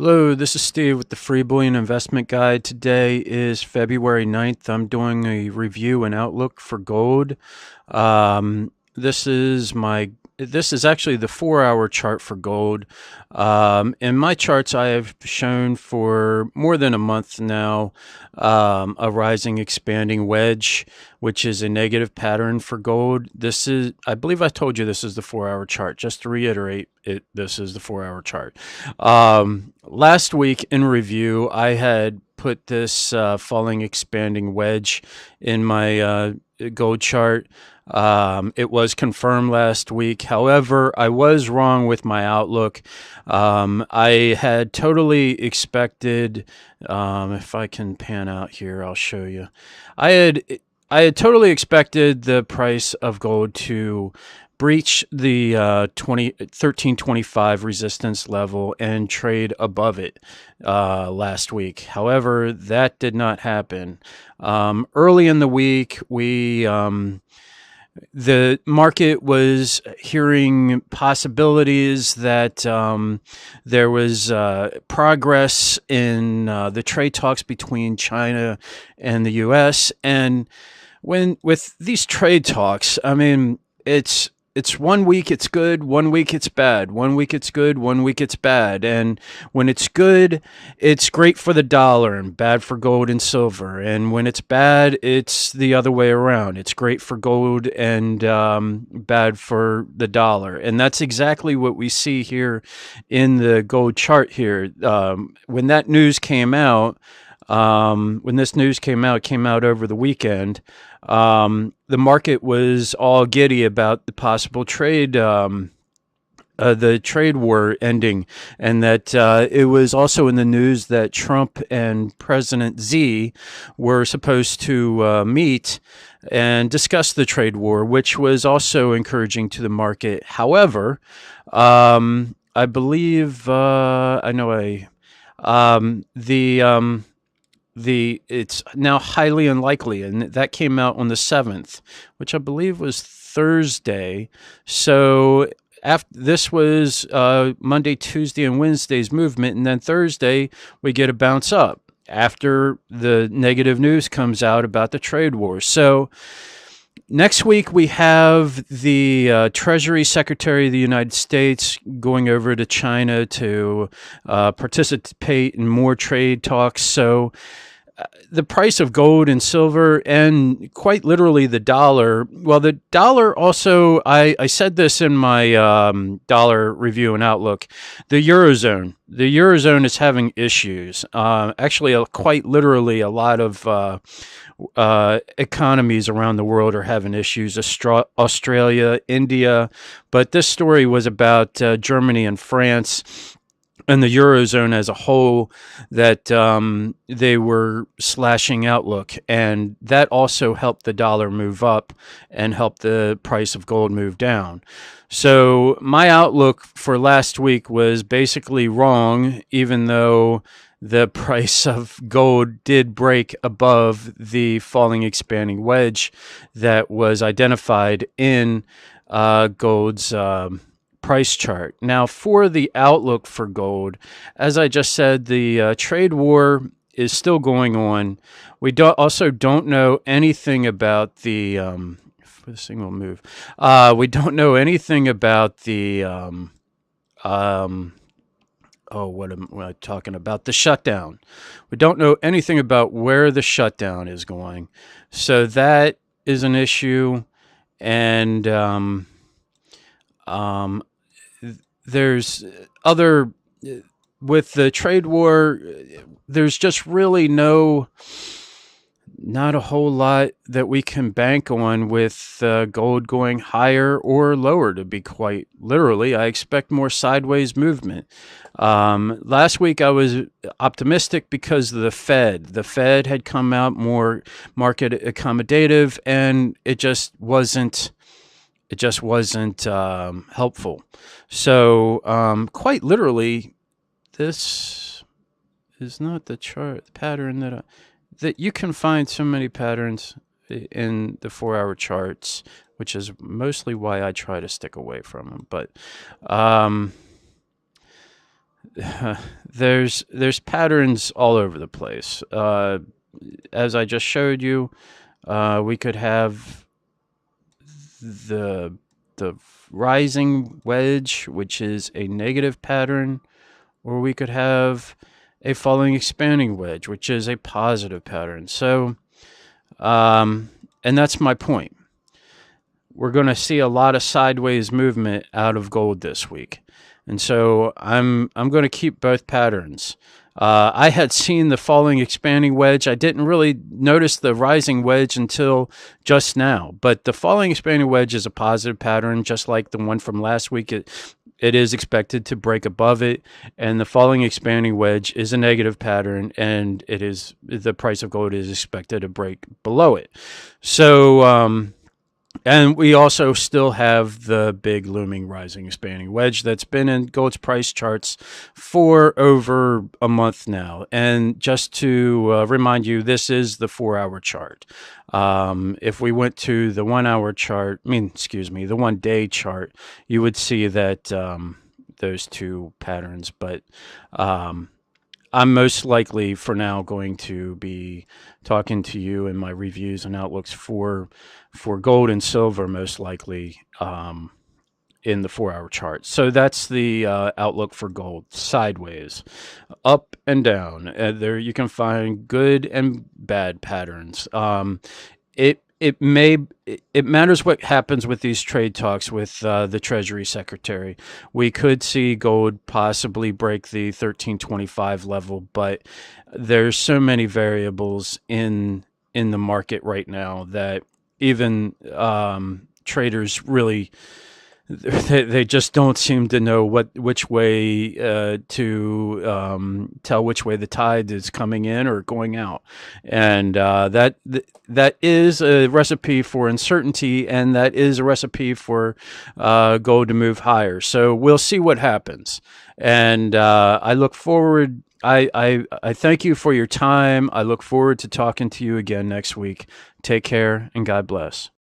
Hello, this is Steve with the Free Bullion Investment Guide. Today is February 9th. I'm doing a review and outlook for gold. This is actually the 4-hour chart for gold. In my charts, I have shown for more than a month now a rising expanding wedge, which is a negative pattern for gold. I believe I told you this is the 4-hour chart. Just to reiterate this is the 4-hour chart. Last week in review, I had put this falling expanding wedge in my gold chart. It was confirmed last week. However, I was wrong with my outlook. I had totally expected, if I can pan out here, I'll show you. I had totally expected the price of gold to breach the 1325 resistance level and trade above it last week. However, that did not happen. Early in the week, the market was hearing possibilities that there was progress in the trade talks between China and the U.S. And with these trade talks, I mean, it's 1 week it's good, 1 week it's bad, 1 week it's good, 1 week it's bad. And when it's good, it's great for the dollar and bad for gold and silver. And when it's bad, it's the other way around. It's great for gold and bad for the dollar. And that's exactly what we see here in the gold chart here. When that news came out, when this news came out over the weekend, the market was all giddy about the possible trade, the trade war ending, and that it was also in the news that Trump and President Xi were supposed to meet and discuss the trade war, which was also encouraging to the market. However, I believe it's now highly unlikely, and that came out on the 7th, which I believe was Thursday. So this was Monday, Tuesday, and Wednesday's movement, and then Thursday we get a bounce up after the negative news comes out about the trade war. So next week, we have the Treasury Secretary of the United States going over to China to participate in more trade talks. So the price of gold and silver, and quite literally the dollar. Well, the dollar also, I said this in my dollar review and outlook, the Eurozone. The Eurozone is having issues. Actually, quite literally, a lot of economies around the world are having issues. Australia, India. But this story was about Germany and France and the Eurozone as a whole, that they were slashing outlook. And that also helped the dollar move up and helped the price of gold move down. So my outlook for last week was basically wrong, even though the price of gold did break above the falling expanding wedge that was identified in gold's price chart. Now, for the outlook for gold, as I just said, the trade war is still going on. We also don't know anything about the this thing will move. We don't know anything about the what am I talking about? The shutdown. We don't know anything about where the shutdown is going. So that is an issue. And there's other, with the trade war, there's just really not a whole lot that we can bank on with gold going higher or lower, to be quite literally. I expect more sideways movement. Last week I was optimistic because of the Fed. The Fed had come out more market accommodative, and it just wasn't helpful. So quite literally, this is not the chart pattern that you can find so many patterns in the 4-hour charts, which is mostly why I try to stick away from them. But there's patterns all over the place. As I just showed you, we could have the the rising wedge, which is a negative pattern, or we could have a falling expanding wedge, which is a positive pattern. So, and that's my point. We're going to see a lot of sideways movement out of gold this week. And so I'm going to keep both patterns. I had seen the falling expanding wedge. I didn't really notice the rising wedge until just now. But the falling expanding wedge is a positive pattern, just like the one from last week. It is expected to break above it, and the falling expanding wedge is a negative pattern, and the price of gold is expected to break below it. So, and we also still have the big looming rising expanding wedge that's been in gold's price charts for over a month now. And just to remind you, this is the 4-hour chart. If we went to the 1-hour chart, the 1-day chart, you would see that those two patterns. But I'm most likely for now going to be talking to you in my reviews and outlooks for gold and silver, most likely in the 4-hour chart. So that's the outlook for gold, sideways, up and down. There you can find good and bad patterns. It matters what happens with these trade talks with the Treasury Secretary. We could see gold possibly break the 1325 level, but there's so many variables in the market right now that even traders really they just don't seem to know which way to tell which way the tide is coming in or going out, and that is a recipe for uncertainty, and that is a recipe for gold to move higher. So we'll see what happens, and I look forward. I thank you for your time. I look forward to talking to you again next week. Take care and God bless.